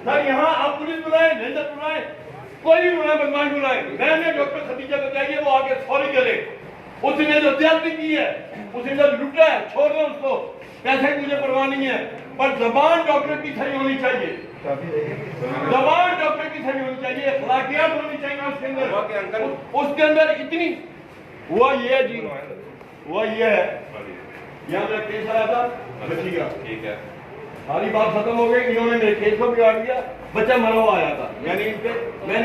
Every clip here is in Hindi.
सर यहाँ आप पुलिस बुलाए, रेंजर बुलाए, कोई भी बुलाए, बदमाश बुलाए, मैंने डॉक्टर खदीजा को चाहिए वो आके सॉरी करे। उसने जो ज्यादती की है, उसने जो लुटा है, छोड़ दो उसको, पैसे की मुझे परवाह नहीं है, पर जबान डॉक्टर की सही होनी चाहिए, जबान डॉक्टर की सही होनी चाहिए, अखलाकियात होनी चाहिए उसके अंदर इतनी। हुआ ये है जी, हुआ ये है, यहाँ मेरा केस आया था बचीगा, ठीक है, सारी बात खत्म हो गई, इन्होंने मेरे केस को बिगाड़ दिया, बच्चा मरा हुआ आया था, मैंने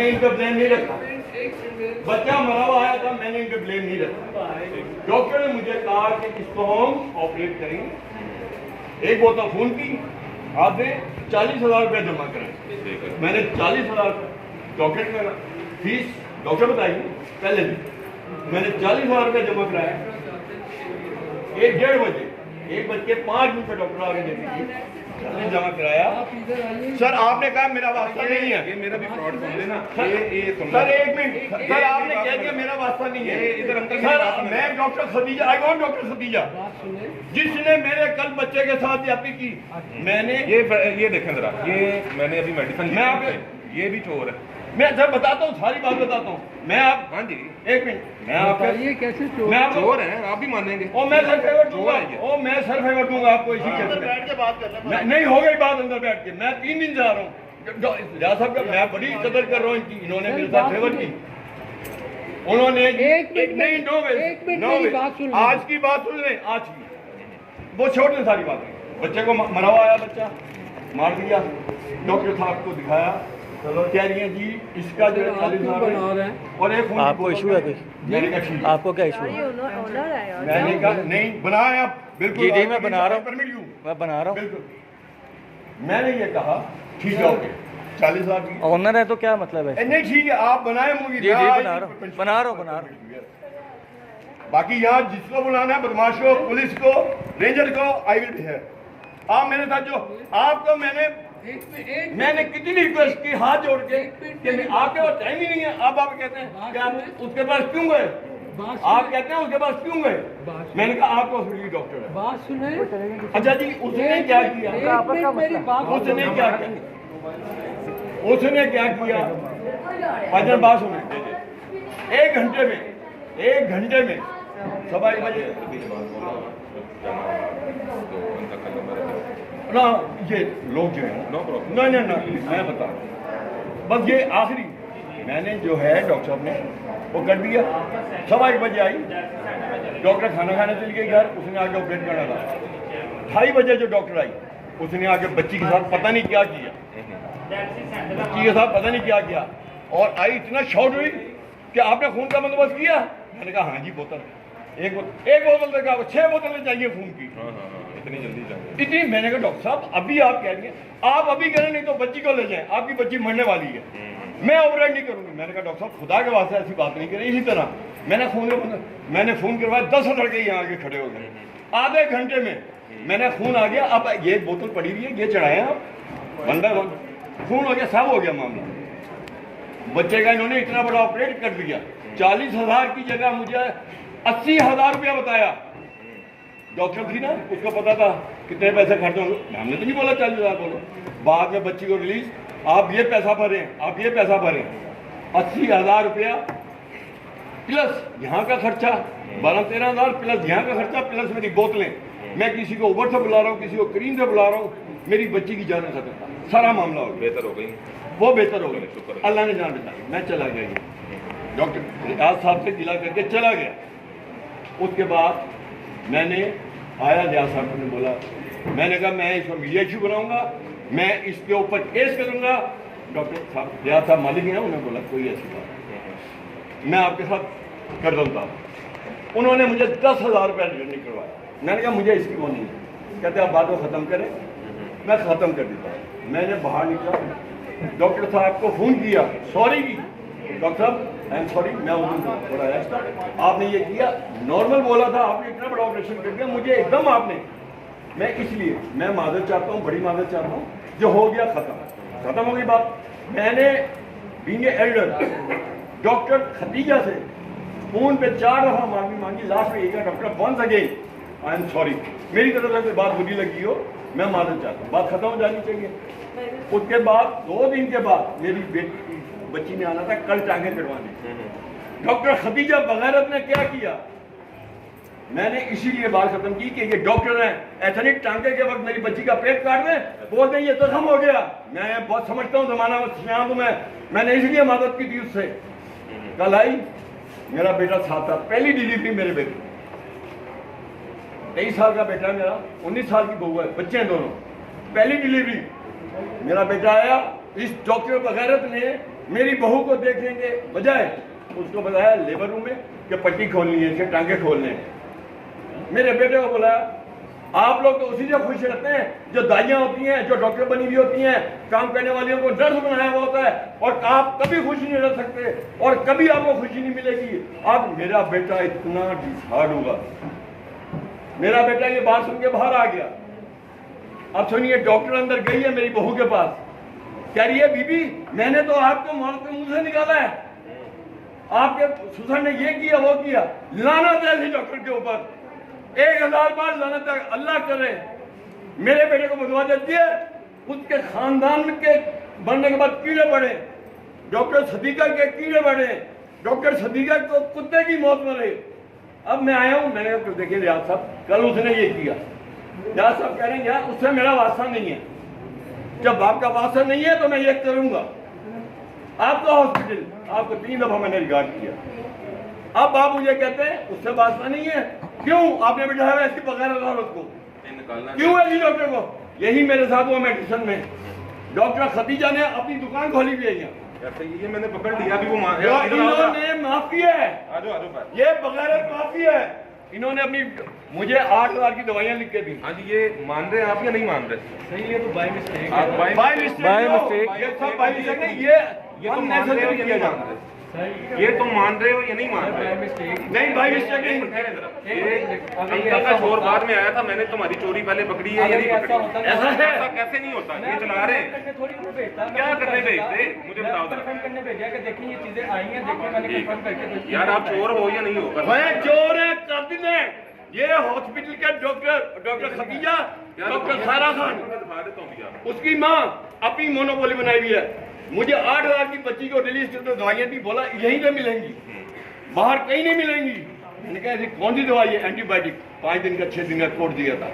इन पे ब्लेम नहीं रखा, बच्चा मरा हुआ आया था, मैंने इन पे ब्लेम नहीं रखा। डॉक्टर ने मुझे कहा कि इसको हम ऑपरेट करेंगे, एक बोतल खून की, आपने 40,000 रुपया जमा कराए, मैंने 40,000 डॉक्टर का फीस डॉक्टर बताइए पहले भी, मैंने 40,000 रुपया जमा कराया, 1:30 बजे 1:05 पे डॉक्टर आगे देखिए जमा कराया। सर आपने कहा मेरा वास्ता नहीं है, ये मेरा भी फ्रॉड सुन लेना, ये सर एक मिनट, सर आपने कह दिया मेरा वास्ता नहीं है, इधर अंकल सर मैं doctor Khadija, I want doctor Khadija जिसने मेरे कल बच्चे के साथ ज्यादती की, मैंने ये देखें जरा, ये मैंने अभी मेडिसिन, मैं आप ये भी चोर है, मैं सर बताता हूँ, सारी बात बताता हूँ मैं, आप हाँ जी एक मिनट, मैं आपको ये कैसे चोर हैं, आप भी मानेंगे, ओ मैं सर फेवर दूंगा, ओ मैं सर फेवर दूंगा आपको इसी के बैठ के बात कर ले, नहीं हो गई बात अंदर बैठ के, मैं 3 दिन जा रहा हूँ लिहाज साहब का, मैं बड़ी कदर कर रहा हूँ इनकी, इन्होंने मेरे साथ फेवर की, उन्होंने नहीं आज की बात सुन लें, आज की वो छोड़ दें सारी बात, बच्चे को मरा हुआ आया, बच्चा मार दिया, डॉक्टर साहब को दिखाया, कह रही है जी इसका जो 40,000 और एक आपको इशू है कोई, मैंने कहा ठीक, आपको क्या इशू है, मैंने कहा नहीं बनाया आप बिल्कुल, जी मैं बना रहा हूँ, मैं बना रहा हूँ बिल्कुल, मैंने ये कहा ठीक है ओके 40,000 की ऑनर है तो क्या मतलब है, नहीं ठीक है आप बनाए मूवी, जी बना रहा हूँ, बाकी यहाँ जिसको बुलाना है, बदमाश को, पुलिस को, रेंजर को, आई विल बी हियर, आप मेरे साथ जो आपको मैंने कितनी रिक्वेस्ट की हाथ जोड़ के कि मैं आके और टाइम ही नहीं है, अब आप कहते हैं कि आप उसके पास क्यों गए, आप कहते हैं उसके पास क्यों गए, मैंने कहा आपको डॉक्टर है, बात सुने, अच्छा जी उसने क्या किया, उसने क्या किया, उसने क्या किया, अच्छा बात सुने, 1 घंटे में 1:15 बजे ना ये लोग जो है ना मैं बता बस ये आखिरी मैंने जो है डॉक्टर साहब ने वो कर दिया, 1:15 बजे आई, डॉक्टर खाना खाने चली गई घर, उसने आगे ऑपरेट करना था, 2:30 बजे जो डॉक्टर आई उसने आगे बच्ची के साथ पता नहीं क्या किया, बच्ची के साथ पता नहीं क्या किया, और आई इतना शॉर्ट हुई कि आपने खून का बंदोबस्त किया, मैंने कहा हाँ जी बोतल, एक बोतल तक 6 बोतलें चाहिए खून की, इतनी जल्दी चाहिए, इतनी, मैंने कहा डॉक्टर साहब अभी आप कह रही हैं, आप अभी करें नहीं तो बच्ची को ले जाएं, आपकी बच्ची मरने वाली है, मैं ऑपरेट नहीं करूंगी, मैंने कहा डॉक्टर साहब खुदा के वास्ते ऐसी बात नहीं करें, इसी तरह मैंने खून करवाया, 10 लड़के यहाँ आगे खड़े हो गए, आधे घंटे में मैंने खून आ गया, अब ये बोतल पड़ी हुई है, ये चढ़ाए आप बंदा खून हो गया, सब हो गया मामला, बच्चे का इन्होंने इतना बड़ा ऑपरेट कर दिया, 40,000 की जगह मुझे 80,000 रुपया बताया, डॉक्टर थी ना उसको पता था कितने पैसे खर्च होंगे, हमने तो नहीं बोला 40,000 बोलो, बाद में बच्ची को रिलीज, आप ये पैसा भरें, आप ये पैसा भरें, 80,000 रुपया प्लस यहाँ का खर्चा 12-13,000 प्लस यहाँ का खर्चा प्लस मेरी बोतलें, मैं किसी को उबर से बुला रहा हूँ, किसी को करीम से बुला रहा हूँ, मेरी बच्ची की जान खत्म, सारा मामला हो गया, बेहतर हो गई, वो बेहतर हो गई, अल्लाह ने जान बचाई, मैं चला गया, डॉक्टर रियाज साहब से गिला करके चला गया, उसके बाद मैंने आया, रियाज साहब ने बोला, मैंने कहा मैं इसको मीडिया इशू बनाऊंगा, मैं इसके ऊपर केस करूंगा, डॉक्टर साहब रियाज साहब मालिक हैं, उन्होंने बोला कोई ऐसी बात मैं आपके साथ कर दूंगा, उन्होंने मुझे 10,000 रुपया नहीं करवाया, मैंने कहा मुझे इसकी वो नहीं है, कहते आप बात को ख़त्म करें, मैं ख़त्म कर देता हूँ, मैंने बाहर निकला, डॉक्टर साहब को फ़ोन किया, सॉरी की डॉक्टर साहब आई एम सॉरी, मैं थोड़ा एक्स्ट्रा आपने ये किया, नॉर्मल बोला था, आपने इतना बड़ा ऑपरेशन कर दिया, मुझे एकदम आपने, मैं इसलिए मैं मादर चाहता हूँ, बड़ी मादर चाहता हूँ, जो हो गया खत्म हो गई बात, मैंने बीइंग एल्डर डॉक्टर खदीजा से फोन पे 4 दफा माफी मांगी, लास्ट में एक doctor once again I am sorry, मेरी तरफ से कोई बात बुरी लगी हो मैं मादर चाहता हूँ, बात खत्म हो जानी चाहिए। उसके बाद 2 दिन के बाद मेरी बेटी बच्ची ने आना था कल टांगे कटवाने। डॉक्टर खदीजा बगैरत ने क्या किया, मैंने इसीलिए बात खत्म की कि ये डॉक्टर हैं, ऐसा नहीं टांगे के वक्त मेरी बच्ची का पेट काट दें, बोल दें ये जख्म हो गया। मैं बहुत समझता हूँ जमाना में, मैंने इसलिए मदद की थी उससे। कल आई, मेरा बेटा साथ था, पहली डिलीवरी मेरे बेटे, 23 साल का बेटा मेरा, 19 साल की बहू है, बच्चे हैं दोनों, पहली डिलीवरी मेरा बेटा आया। इस डॉक्टर बगैरत ने मेरी बहू को देखने के बजाय उसको बताया लेबर रूम में कि पट्टी खोलनी है, इसके टांगे खोलने हैं। मेरे बेटे को बोला आप लोग तो उसी से खुश रहते हैं जो दाइयां होती हैं, जो डॉक्टर बनी हुई होती हैं, काम करने वालियों को नर्स बनाया हुआ होता है, और आप कभी खुश नहीं रह सकते और कभी आपको खुशी नहीं मिलेगी। अब मेरा बेटा इतना डिसहार्ड होगा, मेरा बेटा ये बात सुन के बाहर आ गया। अब सुनिए, डॉक्टर अंदर गई है मेरी बहू के पास, कह रही है बीबी मैंने तो आपको मौत के मुंह से निकाला है, आपके ससुर ने ये किया वो किया, लानत है डॉक्टर के ऊपर, 1000 बार लानत है, अल्लाह करे। मेरे बेटे को बदवा देती है, उसके खानदान के बनने के बाद कीड़े पड़े, डॉक्टर सदीका के कीड़े पड़े, डॉक्टर सदीका को कुत्ते की मौत मरे। अब मैं आया हूं, मैंने कहा देखिए रियाज साहब कल उसने ये किया, रियाज साहब कह रहे हैं यार उससे मेरा वास्ता नहीं है, जब बाप का वास्ता नहीं है तो मैं ये करूंगा। आपका हॉस्पिटल, आपको 3 दफा मैंने रिगार्ड किया, अब आप मुझे कहते हैं उससे वास्ता नहीं है, क्यों आपने बिठाया ऐसी बगैर अदालत को, क्यों है जी डॉक्टर को? यही मेरे साथ हुआ मेडिसिन में, डॉक्टर खदीजा ने अपनी दुकान खोली हुई है यहाँ, ये मैंने पकड़ लिया अभी वो इन्होंने माफी है, ये बगैर माफी है, इन्होंने अपनी मुझे 8000 की दवाइयां लिख के दी। हाँ जी, ये मान रहे हैं आप या नहीं मान रहे? सही है, तो बाय मिस्टेक बाय मिस्टेक ये सब बाय मिस्टेक नहीं, ये तो मान रहे हो या नहीं मान रहे? ये तो मान रहे हो या नहीं मान रहे? नहीं बाय मिस्टेक नहीं। ये अंकल का शोर बाद में आया था, मैंने तुम्हारी चोरी पहले पकड़ी है या नहीं पकड़ी? ऐसा है, ऐसा कैसे नहीं होता? ये चला रहे क्या करने भेजते मुझे बताओ यार, आप चोर हो या नहीं हो? मैं चोर है, कातिल है। ये हॉस्पिटल के डॉक्टर खदीजा, डॉक्टर सारा खान, उसकी माँ अपनी मोनोपोली बनाई हुई है। मुझे 8000 की बच्ची को रिलीज करते दवाइयां दी, बोला यहीं पे मिलेंगी, बाहर कहीं नहीं मिलेंगी। मैंने कहा ऐसी कौन सी दवाई है? एंटीबायोटिक, 5 दिन का 6 दिन का कोर्स दिया था,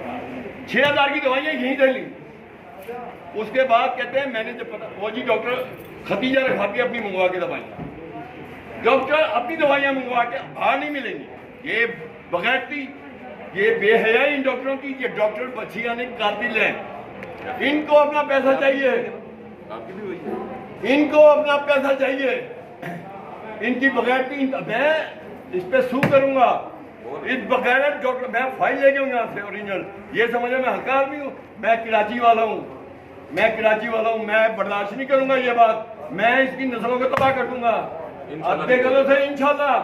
6000 की दवाइयां यहीं से ली। उसके बाद कहते हैं मैंने जब पता, वो जी डॉक्टर खदीजा ने खाती अपनी मंगवा के दवाइयां, डॉक्टर अपनी दवाइयां मंगवा के बाहर नहीं मिलेंगी। ये बगैरती, ये बेहयाई इन डॉक्टरों की, ये डॉक्टर बच्चियां नहीं कातिल हैं। इनको अपना पैसा चाहिए, इनको अपना पैसा चाहिए, इनकी बगैरती। मैं इस पे सू करूंगा, इस बगैर डॉक्टर, मैं फाइल ले जाऊंगा यहाँ से ओरिजिनल। ये समझे मैं हल्का आदमी हूँ, मैं कराची वाला हूँ, मैं बर्दाश्त नहीं करूंगा ये बात, मैं इसकी नस्लों को तबाह कर दूंगा। अगले कदम से इंशाल्लाह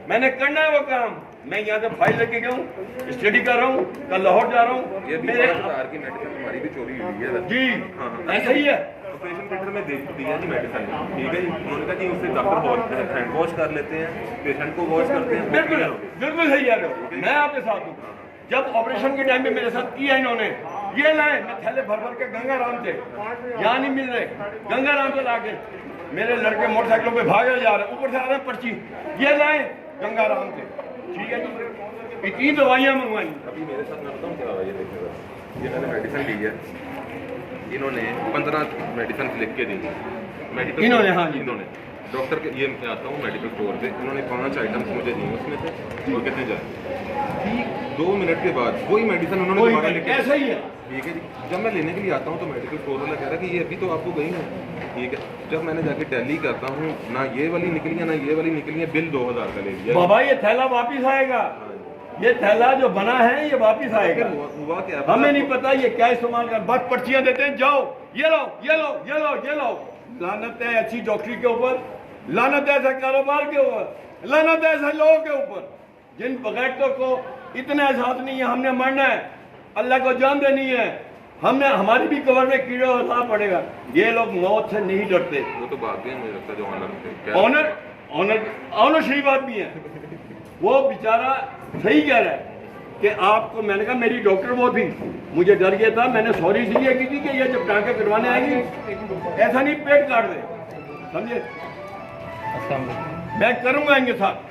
मैंने करना है वो काम। मैं यहाँ से फाइल लेके गया हूँ, स्टडी कर रहा हूँ, कल लाहौर जा रहा हूँ। मेरे की मेडिसिन हमारी भी चोरी हुई है जी, ऐसा ही है। ऑपरेशन थिएटर में देख दिया जी मेडिसिन, ठीक है जी। उन्होंने कहा जी उससे डॉक्टर हैंड वॉश कर लेते हैं, पेशेंट को वॉश करते हैं। बिल्कुल सही है, मैं आपके साथ हूँ। जब ऑपरेशन के टाइम पे मेरे साथ किया इन्होंने, ये लाए मैं थैले भर भर के गंगाराम से, यहाँ नहीं मिल रहे, गंगाराम से लाके मेरे लड़के मोटरसाइकिलों पे भागे जा रहे हैं, ऊपर से आ रहे हैं पर्ची, ये लाए गंगाराम से, ठीक है जी। इतनी दवाइयाँ मंगवाई। अभी मेरे साथ मैं बताऊँ क्या हुआ, ये देखिएगा, ये मैंने मेडिसिन ली है, इन्होंने 15 मेडिसिन लिख के दी मेडिकल, इन्होंने, हाँ जी, इन्होंने डॉक्टर के, ये मैं आता हूँ मेडिकल स्टोर पे, इन्होंने 5 आइटम्स मुझे दिए, उसमें से वो कितने जाए, 2 मिनट के बाद वही मेडिसिन उन्होंने दोबारा लिख के, ऐसा ही है, ठीक है जी। जब मैं लेने के लिए आता हूँ तो मेडिकल स्टोर वाला कह रहा है कि ये अभी तो आपको गई है, ठीक है। जब मैंने जाके टैली करता हूँ, ना ये वाली निकली है ना ये वाली निकली है, बिल 2000 का ले लिया। बाबा ये थैला वापिस आएगा, ये थैला जो बना है ये वापिस आएगा। हुआ क्या, हमें नहीं पता ये क्या इस्तेमाल कर, बस पर्चियां देते हैं, जाओ ये लो ये लो ये लो ये लो। लानत है ऐसी डॉक्टरी के ऊपर, लानत है ऐसे कारोबार के ऊपर, लानत है ऐसे लोगों के ऊपर जिन बगैरतों को इतना एहसास नहीं है हमने मरना है, अल्लाह को जान देनी है, हमने हमारी भी कबर में कीड़े उठा पड़ेगा। ये लोग मौत से नहीं डरते। वो तो बात है, मुझे लगता है जो ऑनर शरीफ आदमी है वो बेचारा सही कह रहा है। कि आपको, मैंने कहा मेरी डॉक्टर वो थी, मुझे डर गया था, मैंने सॉरी इसलिए की थी कि ये जब टाँके करवाने आएगी ऐसा नहीं पेट काट दे, समझे। मैं करूँगा इनके साथ।